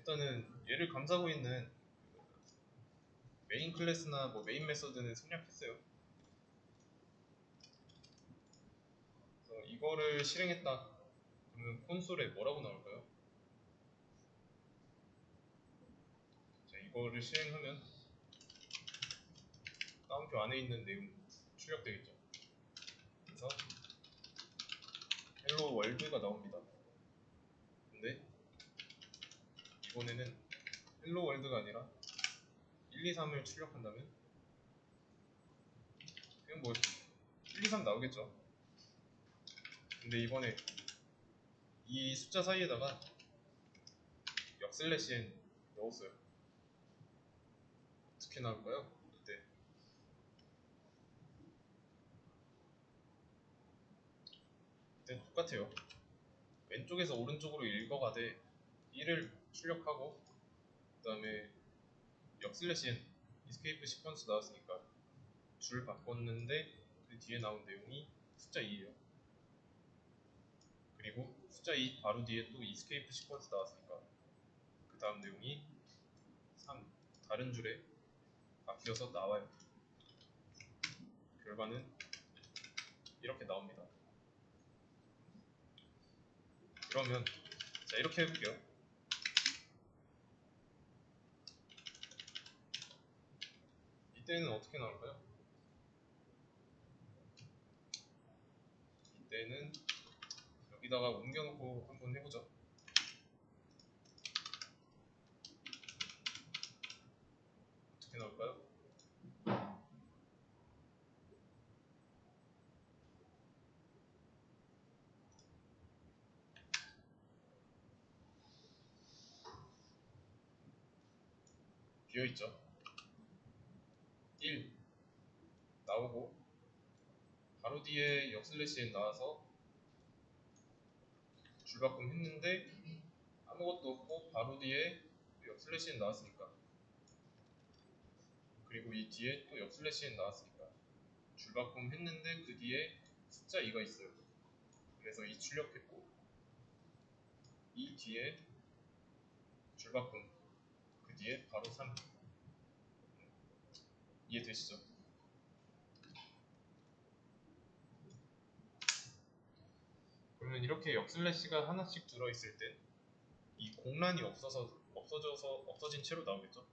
일단은 얘를 감싸고 있는 메인 클래스나 뭐 메인 메서드는 생략했어요. 그래서 이거를 실행했다. 그러면 콘솔에 뭐라고 나올까요? 자, 이거를 실행하면 다운표 안에 있는 내용 출력되겠죠. 그래서 헬로 월드가 나옵니다. 근데 이번에는 헬로 월드가 아니라 1, 2, 3을 출력한다면 그냥 뭐 1, 2, 3 나오겠죠. 근데 이번에 이 숫자 사이에다가 역슬래시 넣었어요. 어떻게 나올까요? 이때 똑같아요. 왼쪽에서 오른쪽으로 읽어가되 1을 출력하고 그 다음에 역슬래시 n 이스케이프 시퀀스 나왔으니까 줄 바꿨는데 그 뒤에 나온 내용이 숫자 2예요. 그리고 숫자 2 바로 뒤에 또 이스케이프 시퀀스 나왔으니까 그 다음 내용이 3 다른 줄에 바뀌어서 나와요. 결과는 이렇게 나옵니다. 그러면 자 이렇게 해볼게요. 이때는 어떻게 나올까요? 이때는 여기다가 옮겨놓고 한번 해보죠. 어떻게 나올까요? 비어있죠. 1 나오고 바로 뒤에 역슬래시 n 나와서 줄바꿈 했는데 아무것도 없고 바로 뒤에 역슬래시 n 나왔으니까 그리고 이 뒤에 또 역슬래시 n 나왔으니까 줄바꿈 했는데 그 뒤에 숫자 2가 있어요. 그래서 2 출력했고 이 뒤에 줄바꿈 그 뒤에 바로 3 이해되시죠? 그러면 이렇게 역슬래시가 하나씩 들어있을 땐 이 공란이 없어진 채로 나오겠죠?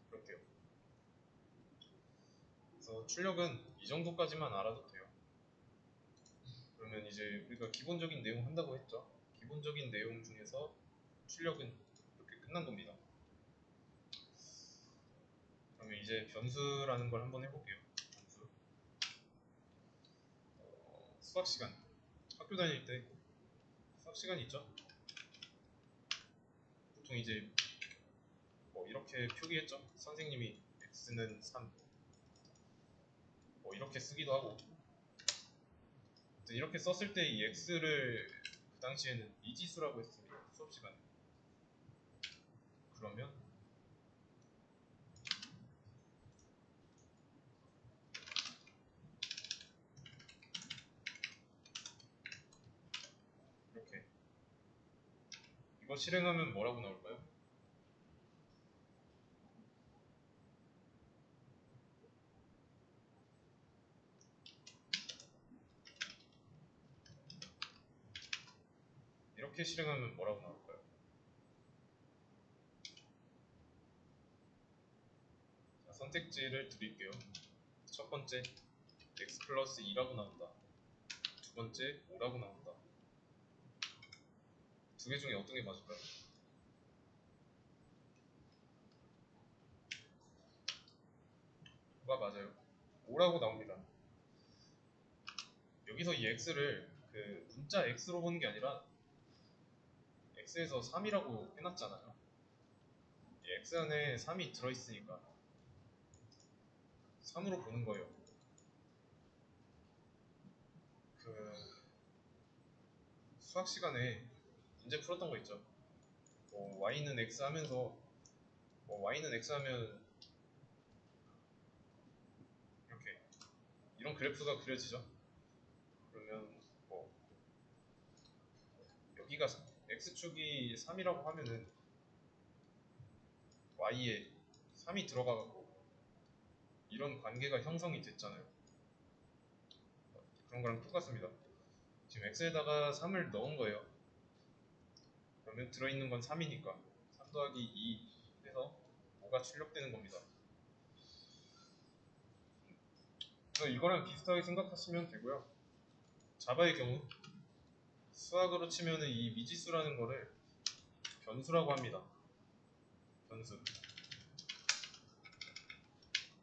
그렇게요. 그래서 출력은 이 정도까지만 알아도 돼요. 그러면 이제 우리가 기본적인 내용 한다고 했죠? 기본적인 내용 중에서 출력은 이렇게 끝난 겁니다. 그러면 이제 변수라는 걸 한번 해볼게요. 변수. 수학 시간. 학교 다닐 때 수학 시간 있죠? 보통 이제 뭐 이렇게 표기했죠? 선생님이 x는 3, 뭐 이렇게 쓰기도 하고. 이렇게 썼을 때 이 x를 그 당시에는 미지수라고 했습니다. 수업 시간에. 그러면 이렇게 이거 실행하면 뭐라고 나올까요? 이렇게 실행하면 뭐라고 나올까요? 자, 선택지를 드릴게요. 첫 번째 x 플러스 2라고 나온다. 두 번째 5라고 나온다. 두 개 중에 어떤 게 맞을까요? 뭐가 맞아요? 5라고 나옵니다. 여기서 이 x를 그 문자 x로 보는 게 아니라 x에서 3이라고 해놨잖아요. 이 x 안에 3이 들어있으니까 3으로 보는 거예요. 그 수학 시간에 문제 풀었던 거 있죠? 뭐 y는 x 하면서 뭐 y는 x 하면 이렇게 이런 그래프가 그려지죠? 그러면 뭐 여기가 x축이 3이라고 하면은 y에 3이 들어가고 이런 관계가 형성이 됐잖아요. 그런 거랑 똑같습니다. 지금 x에다가 3을 넣은 거예요. 그러면 들어있는 건 3이니까 3 더하기 2 해서 5가 출력되는 겁니다. 그래서 이거랑 비슷하게 생각하시면 되고요. 자바의 경우 수학으로 치면은 이 미지수라는 거를 변수라고 합니다.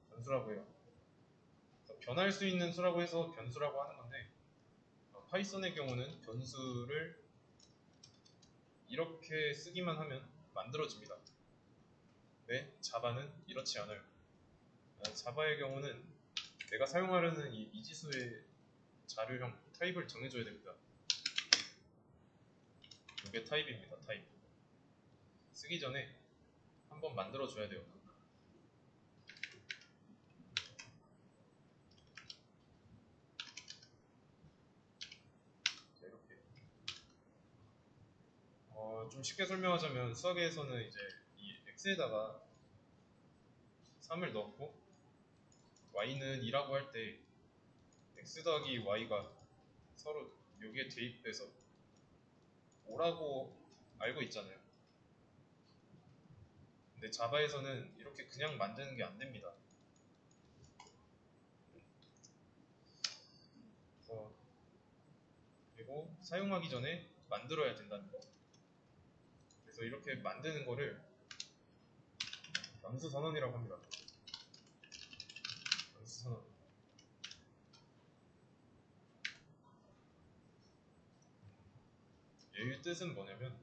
변수라고 해요. 변할 수 있는 수라고 해서 변수라고 하는 건데, 파이썬의 경우는 변수를 이렇게 쓰기만 하면 만들어집니다. 네, 자바는 이렇지 않아요. 자바의 경우는 내가 사용하려는 이 미지수의 자료형 타입을 정해줘야 됩니다. 이게 타입입니다. 타입. 쓰기 전에 한번 만들어줘야 돼요. 이렇게. 좀 쉽게 설명하자면 수학에서는 이제 이 x에다가 3을 넣고 y는 2라고 할 때 x 더하기 y가 서로 여기에 대입해서 5라고 알고 있잖아요. 근데 자바에서는 이렇게 그냥 만드는 게 안 됩니다. 그리고 사용하기 전에 만들어야 된다는 거. 그래서 이렇게 만드는 거를 변수 선언이라고 합니다. 변수 선언. 얘의 뜻은 뭐냐면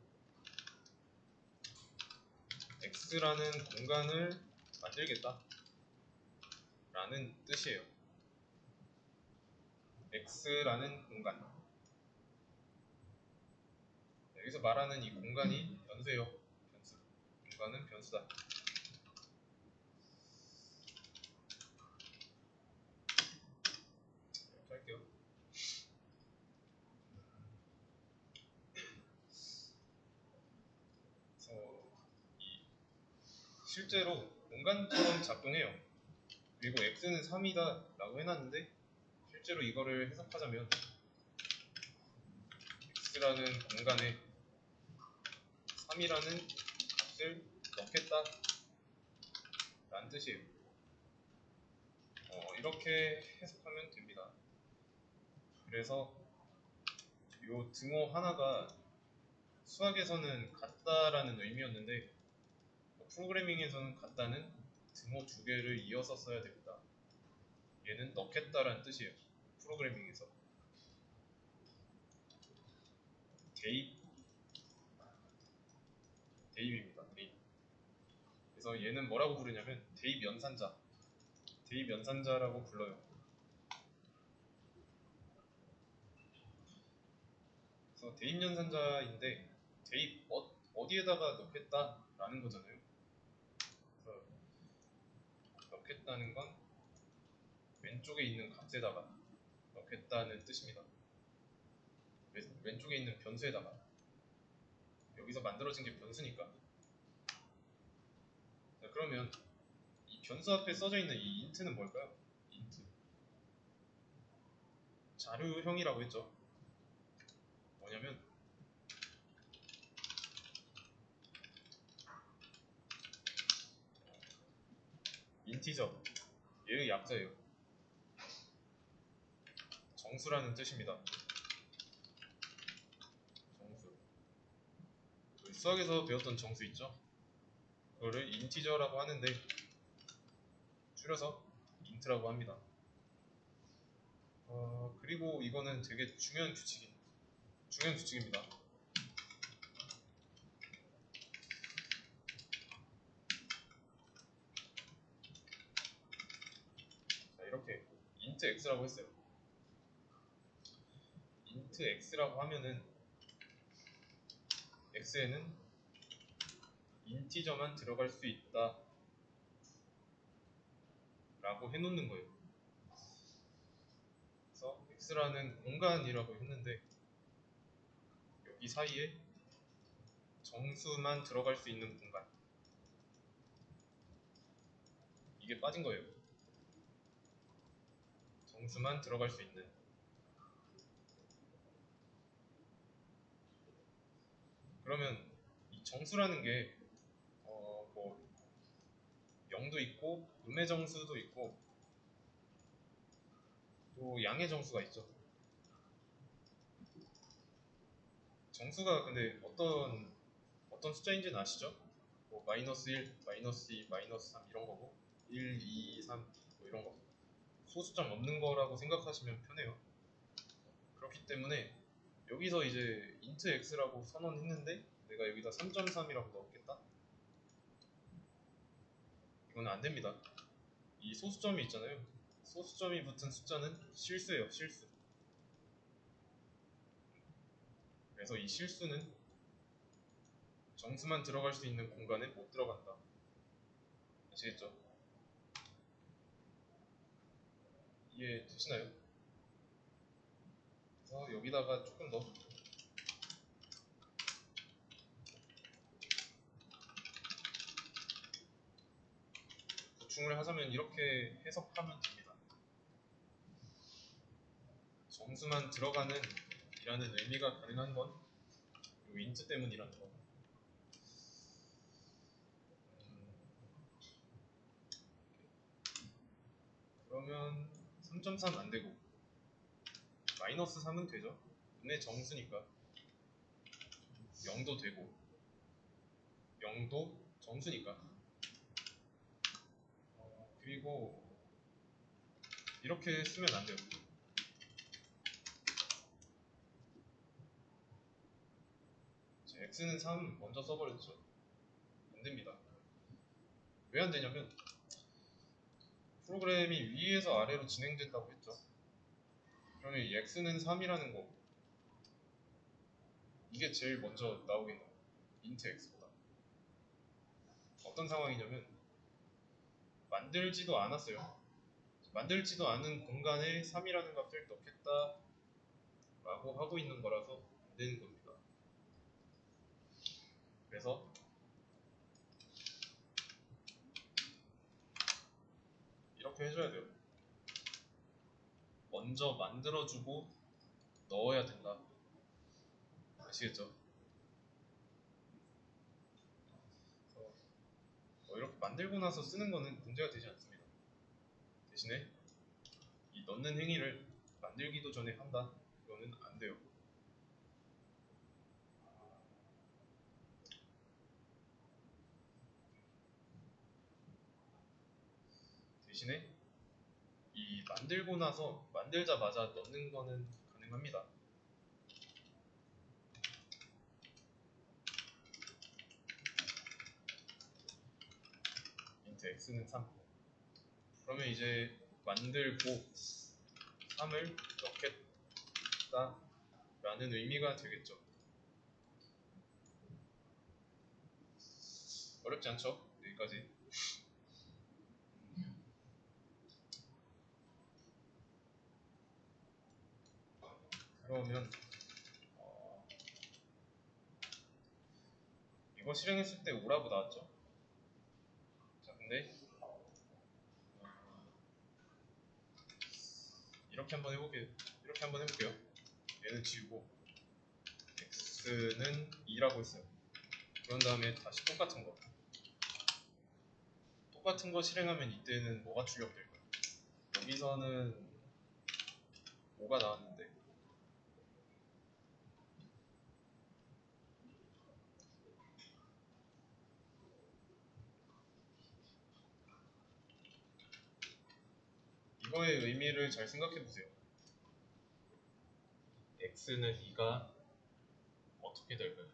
x라는 공간을 만들겠다 라는 뜻이에요. x라는 공간. 여기서 말하는 이 공간이 변수예요. 변수. 공간은 변수다. 이렇게 할게요. 그래서 실제로 공간처럼 작동해요. 그리고 x는 3이다 라고 해놨는데 실제로 이거를 해석하자면 x라는 공간에 3이라는 값을 넣겠다 라는 뜻이에요. 이렇게 해석하면 됩니다. 그래서 이 등호 하나가 수학에서는 같다라는 의미였는데 프로그래밍에서는 같다는 등호 두 개를 이어서 써야 됩니다. 얘는 넣겠다라는 뜻이에요. 프로그래밍에서 대입입니다. 대입. 그래서 얘는 뭐라고 부르냐면 대입 연산자라고 불러요. 그래서 대입 연산자인데 대입 어디에다가 넣겠다라는 거잖아요. 그래서 넣겠다는 건 왼쪽에 있는 값에다가 넣겠다는 뜻입니다. 왼쪽에 있는 변수에다가. 여기서 만들어진 게 변수니까. 자, 그러면 이 변수 앞에 써져 있는 이 int는 뭘까요? int. 자료형이라고 했죠. 뭐냐면 인티저. 얘의 약자예요. 정수라는 뜻입니다. 정수. 수학에서 배웠던 정수 있죠? 그거를 인티저라고 하는데 줄여서 int라고 합니다. 그리고 이거는 되게 중요한 규칙입니다. 자, 이렇게 int x라고 했어요. int x라고 하면은 x에는 인티저만 들어갈 수 있다 라고 해놓는 거예요. 그래서 x라는 공간이라고 했는데 여기 사이에 정수만 들어갈 수 있는 공간, 이게 빠진 거예요. 정수만 들어갈 수 있는. 그러면 이 정수라는 게 뭐 0도 있고 음의 정수도 있고 또 양의 정수가 있죠. 정수가 근데 어떤 숫자인지는 아시죠? 뭐 마이너스 1, 마이너스 2, 마이너스 3 이런 거고 1, 2, 3 뭐 이런 거 소수점 없는 거라고 생각하시면 편해요. 그렇기 때문에 여기서 이제 int x라고 선언했는데 내가 여기다 3.3이라고 넣었겠다? 이건 안 됩니다. 이 소수점이 있잖아요. 소수점이 붙은 숫자는 실수예요, 실수. 그래서 이 실수는 정수만 들어갈 수 있는 공간에 못 들어간다. 아시겠죠? 이해되시나요? 그래서 여기다가 조금 더 보충을 하자면 이렇게 해석하면 됩니다. 정수만 들어가는 이라는 의미가 가능한 건 이 int 때문이라는 거. 그러면 3.3 안 되고 마이너스 3은 되죠. 음의 정수니까 0도 되고 0도 정수니까. 그리고 이렇게 쓰면 안 돼요. x는 3 먼저 써버렸죠. 안 됩니다. 왜 안 되냐면 프로그램이 위에서 아래로 진행된다고 했죠. 그러면 이 x는 3이라는 거 이게 제일 먼저 나오겠네요. int x보다. 어떤 상황이냐면 만들지도 않았어요. 만들지도 않은 공간에 3이라는 값을 넣겠다 라고 하고 있는 거라서 안 되는 겁니다. 그래서 이렇게 해줘야 돼요. 먼저 만들어주고 넣어야 된다. 아시겠죠? 이렇게 만들고 나서 쓰는 거는 문제가 되지 않습니다. 대신에 이 넣는 행위를 만들기도 전에 한다. 이거는 안 돼요. 대신에 이 만들고 나서 만들자마자 넣는 거는 가능합니다. int x는 3. 그러면 이제 만들고 3을 넣겠다 라는 의미가 되겠죠. 어렵지 않죠? 여기까지. 그러면 이거 실행했을 때 5라고 나왔죠. 자, 근데 이렇게 한번 해볼게요. 얘는 지우고 x는 2라고 했어요. 그런 다음에 다시 똑같은 거 실행하면 이때는 뭐가 출력될까요? 여기서는 5가 나왔는데 이거의 의미를 잘 생각해 보세요. x는 2가 어떻게 될까요?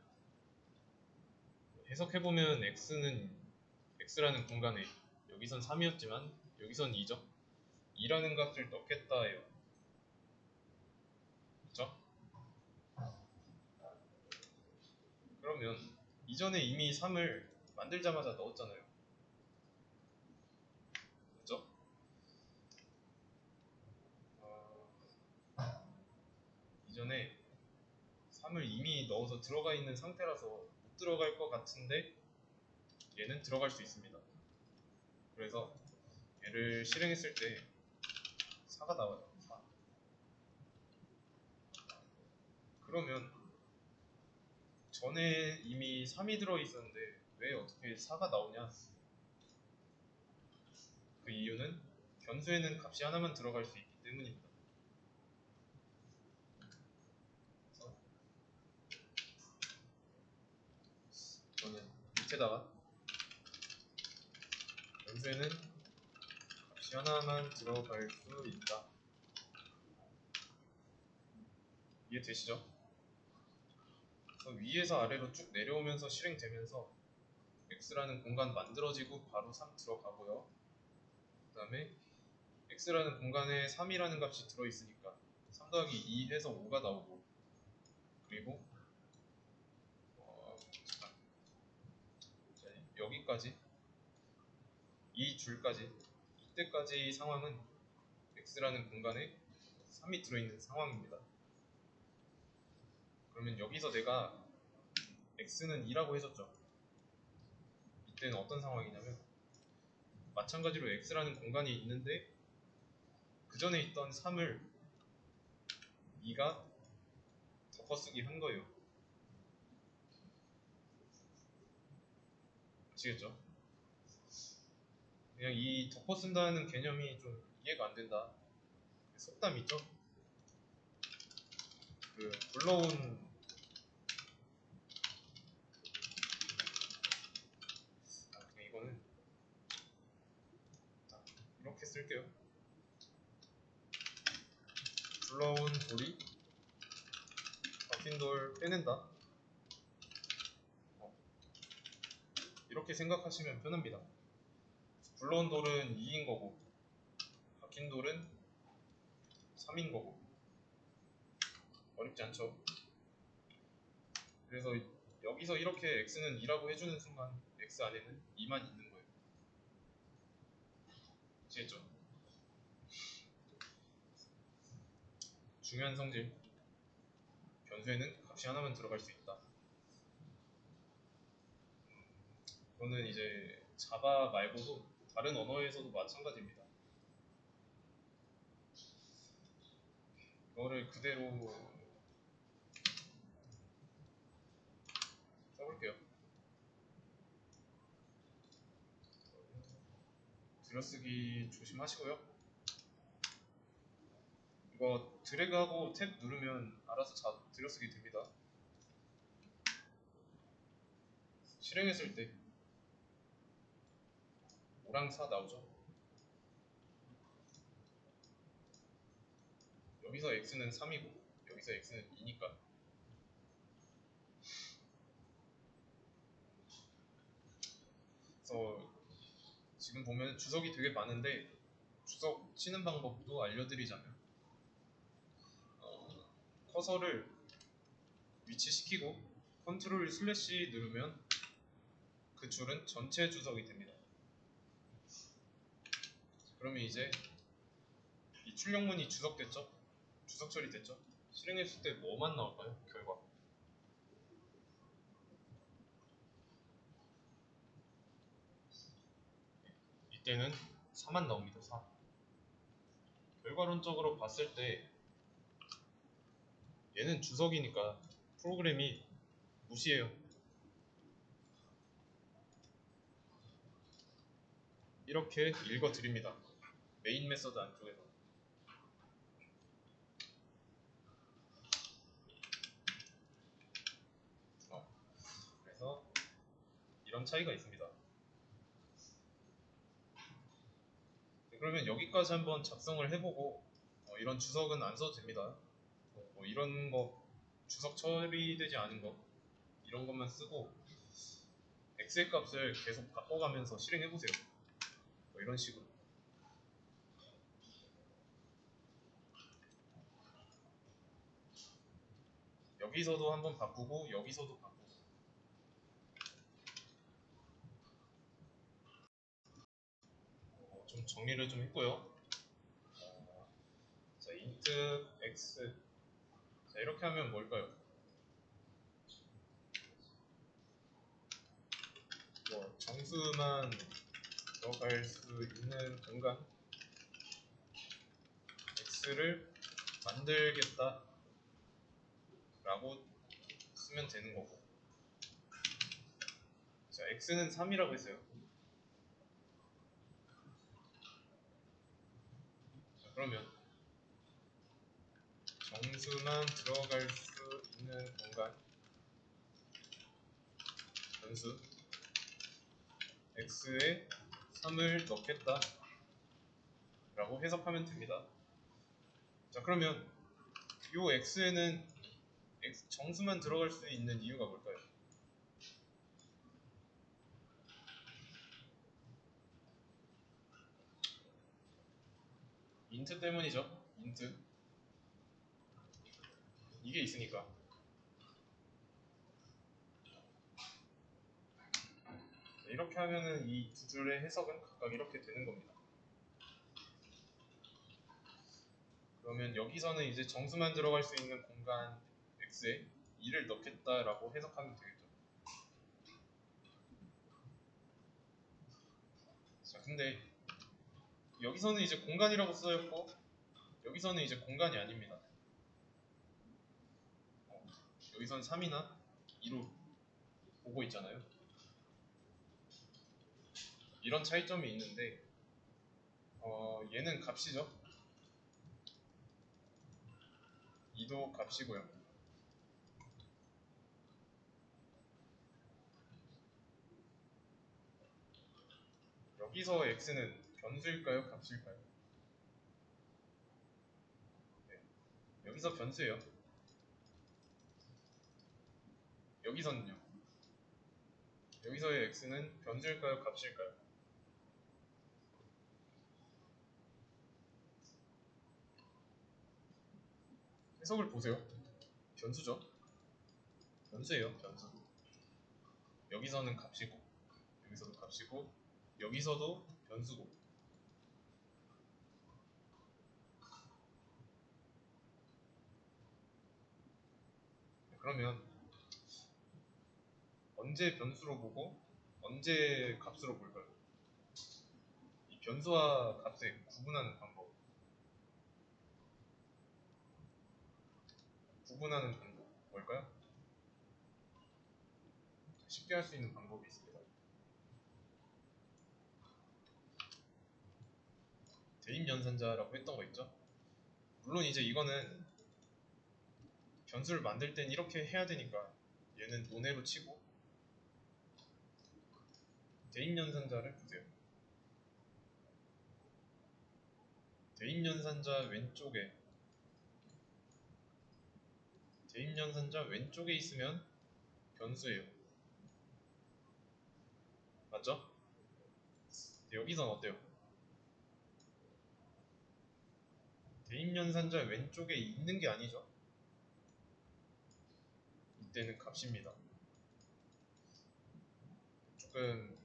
해석해보면 x라는 공간에 여기선 3이었지만 여기선 2죠. 2라는 값을 넣겠다 해요. 그쵸? 그러면 이전에 이미 3을 만들자마자 넣었잖아요. 그쵸? 이전에 3을 이미 넣어서 들어가 있는 상태라서 못 들어갈 것 같은데 얘는 들어갈 수 있습니다. 그래서 얘를 실행했을 때 4가 나와요. 4. 그러면 전에 이미 3이 들어있었는데 왜 어떻게 4가 나오냐? 그 이유는 변수에는 값이 하나만 들어갈 수 있기 때문입니다. 그래서 저는 밑에다가 변수에는 값이 하나만 들어갈 수 있다. 이해되시죠? 그래서 위에서 아래로 쭉 내려오면서 실행되면서 x라는 공간 만들어지고 바로 3 들어가고요. 그 다음에 x라는 공간에 3이라는 값이 들어있으니까 3 더하기 2 해서 5가 나오고, 그리고 잠깐, 여기까지 이 줄까지, 이때까지 상황은 x라는 공간에 3이 들어있는 상황입니다. 그러면 여기서 내가 x는 2라고 해줬죠. 이때는 어떤 상황이냐면 마찬가지로 x라는 공간이 있는데 그 전에 있던 3을 2가 덮어쓰기 한 거예요. 아시겠죠? 그냥 이 덮어쓴다는 개념이 좀 이해가 안 된다. 속담 있죠? 그 불러온, 그냥 이거는 이렇게 쓸게요. 불러온 돌이 박힌 돌 빼낸다. 이렇게 생각하시면 편합니다. 불러온 돌은 2인 거고 박힌 돌은 3인 거고 어렵지 않죠? 그래서 여기서 이렇게 x는 2라고 해주는 순간 x 안에는 2만 있는 거예요. 아시겠죠? 중요한 성질, 변수에는 값이 하나만 들어갈 수 있다. 이거는 이제 자바 말고도 다른 언어에서도 마찬가지입니다. 이거를 그대로 써볼게요. 들여쓰기 조심하시고요. 이거 드래그하고 탭 누르면 알아서 들여쓰기 됩니다. 실행했을 때 5랑 4 나오죠. 여기서 x는 3이고 여기서 x는 2니까 그래서 지금 보면 주석이 되게 많은데 주석 치는 방법도 알려드리자면 커서를 위치시키고 컨트롤 슬래시 누르면 그 줄은 전체 주석이 됩니다. 그러면 이제 이 출력문이 주석됐죠? 주석 처리됐죠? 실행했을 때 뭐만 나올까요? 결과. 이때는 4만 나옵니다. 4. 결과론적으로 봤을 때 얘는 주석이니까 프로그램이 무시해요. 이렇게 읽어드립니다. 메인 메서드 안쪽에서. 그래서 이런 차이가 있습니다. 그러면 여기까지 한번 작성을 해보고 이런 주석은 안 써도 됩니다. 뭐 이런 거 주석 처리되지 않은 거 이런 것만 쓰고 엑셀 값을 계속 바꿔가면서 실행해보세요. 뭐 이런 식으로. 여기서도 한번 바꾸고 여기서도 바꾸고. 좀 정리를 좀 했고요. 자, int x. 자, 이렇게 하면 뭘까요? 뭐 정수만 들어갈 수 있는 공간 x를 만들겠다 라고 쓰면 되는 거고, 자 x는 3이라고 했어요. 자, 그러면 정수만 들어갈 수 있는 공간 변수 x에 3을 넣겠다 라고 해석하면 됩니다. 자 그러면 요 x에는 정수만 들어갈 수 있는 이유가 뭘까요? 인트 때문이죠. 인트 이게 있으니까. 이렇게 하면은 이 두 줄의 해석은 각각 이렇게 되는 겁니다. 그러면 여기서는 이제 정수만 들어갈 수 있는 공간 x에 2를 넣겠다라고 해석하면 되겠죠. 자, 근데 여기서는 이제 공간이라고 써였고 여기서는 이제 공간이 아닙니다. 여기서는 3이나 2로 보고 있잖아요. 이런 차이점이 있는데 얘는 값이죠. 2도 값이고요. 여기서 x는 변수일까요? 값일까요? 네. 여기서 변수예요. 여기서는요. 여기서의 x는 변수일까요? 값일까요? 해석을 보세요. 변수죠. 변수예요. 변수. 여기서는 값이고 여기서도 값이고 여기서도 변수고. 그러면 언제 변수로 보고 언제 값으로 볼까요? 이 변수와 값을 구분하는 방법. 구분하는 방법 뭘까요? 쉽게 할 수 있는 방법이 있습니다. 대입연산자라고 했던 거 있죠? 물론 이제 이거는 변수를 만들 땐 이렇게 해야 되니까 얘는 논외로 치고 대입연산자를 보세요. 대입연산자 왼쪽에 대입연산자 왼쪽에 있으면 변수예요. 맞죠? 여기선 어때요? 대입연산자 왼쪽에 있는 게 아니죠? 이때는 값입니다. 조금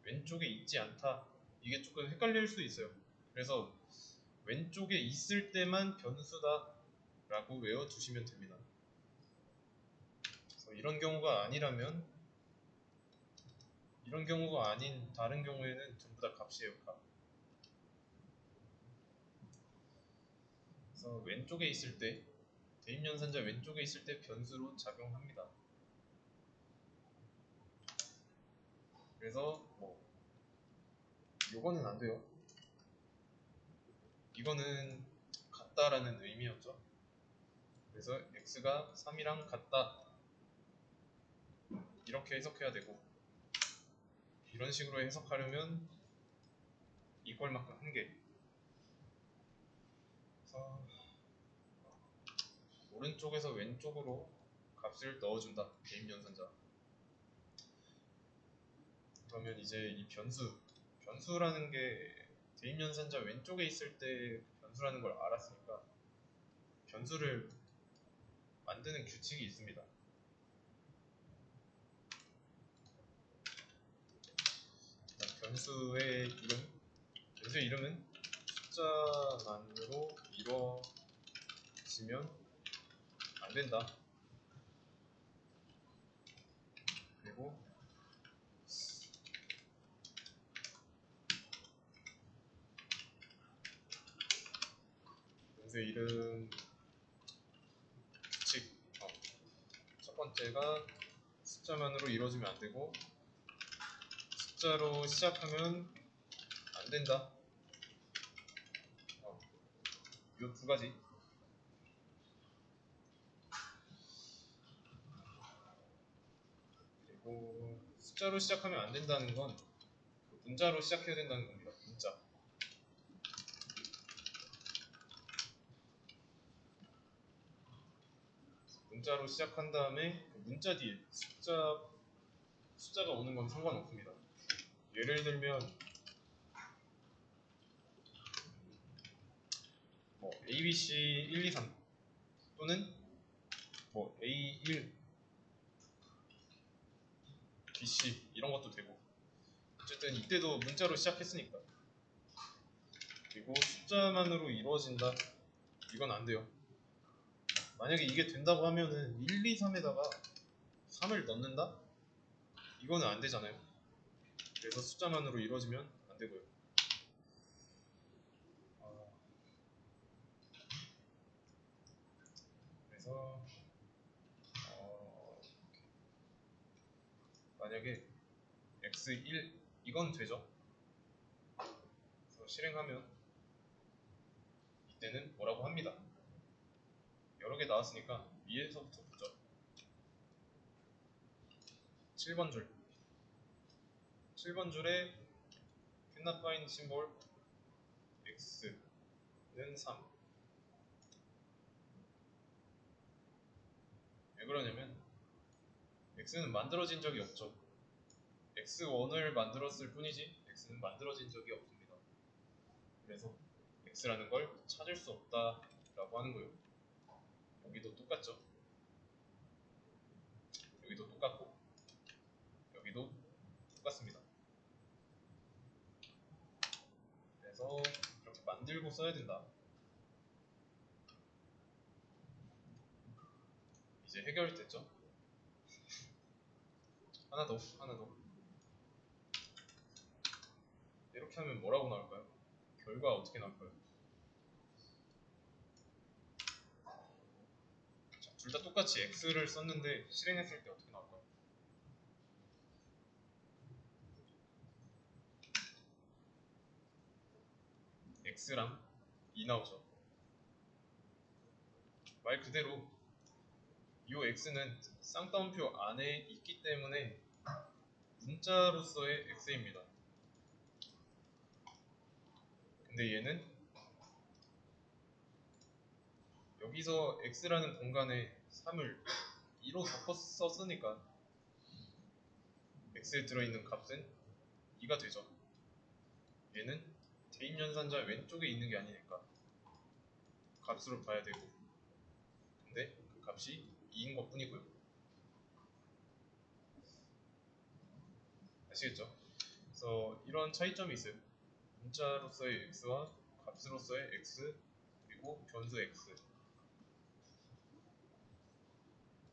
왼쪽에 있지 않다. 이게 조금 헷갈릴 수 있어요. 그래서 왼쪽에 있을 때만 변수다 라고 외워두시면 됩니다. 그래서 이런 경우가 아니라면 이런 경우가 아닌 다른 경우에는 전부 다 값이에요. 값. 그래서 왼쪽에 있을 때 대입연산자 왼쪽에 있을 때 변수로 작용합니다. 그래서 뭐 요거는 안 돼요. 이거는 같다라는 의미였죠. 그래서 x가 3이랑 같다 이렇게 해석해야 되고, 이런 식으로 해석하려면 이꼴만큼 한 개. 그래서 오른쪽에서 왼쪽으로 값을 넣어준다. 대입연산자. 그러면 이제 이 변수라는 게 대입연산자 왼쪽에 있을 때 변수라는 걸 알았으니까 변수를 만드는 규칙이 있습니다. 변수의 이름은 숫자만으로 이루어지면 안 된다. 그리고 x의 1은 규칙. 첫 번째가 숫자만으로 이루어지면 안 되고 숫자로 시작하면 안 된다. 요 두 가지. 그리고 숫자로 시작하면 안 된다는 건 문자로 시작해야 된다는 겁니다. 문자. 문자로 시작한 다음에 그 문자 뒤에 숫자가 오는 건 상관없습니다. 예를 들면 뭐 ABC 1, 2, 3 또는 뭐 A1, BC 이런 것도 되고 어쨌든 이때도 문자로 시작했으니까. 그리고 숫자만으로 이루어진다 이건 안 돼요. 만약에 이게 된다고 하면은 1, 2, 3에다가 3을 넣는다? 이거는 안 되잖아요. 그래서 숫자만으로 이루어지면 안 되고요. 그래서 만약에 x1 이건 되죠. 그래서 실행하면 이때는 뭐라고 합니다. 여러 개 나왔으니까 위에서부터 보죠. 7번 줄. 7번 줄에 cannot find 심볼 x는 3. 왜 그러냐면 x는 만들어진 적이 없죠. x1을 만들었을 뿐이지 x는 만들어진 적이 없습니다. 그래서 x라는 걸 찾을 수 없다라고 하는 거예요. 여기도 똑같죠. 여기도 똑같고 여기도 똑같습니다. 그래서 이렇게 만들고 써야 된다. 이제 해결됐죠? 하나 더. 이렇게 하면 뭐라고 나올까요? 결과 어떻게 나올까요? 둘 다 똑같이 x를 썼는데 실행했을 때 어떻게 나올까요? x랑 2 나오죠. 말 그대로 이 x는 쌍따옴표 안에 있기 때문에 문자로서의 x입니다. 근데 얘는 여기서 x라는 공간에 3을 2로 썼으니까 x에 들어있는 값은 2가 되죠. 얘는 대입연산자 왼쪽에 있는 게 아니니까 값으로 봐야 되고 근데 그 값이 2인 것 뿐이고요. 아시겠죠? 그래서 이런 차이점이 있어요. 문자로서의 x와 값으로서의 x 그리고 변수 x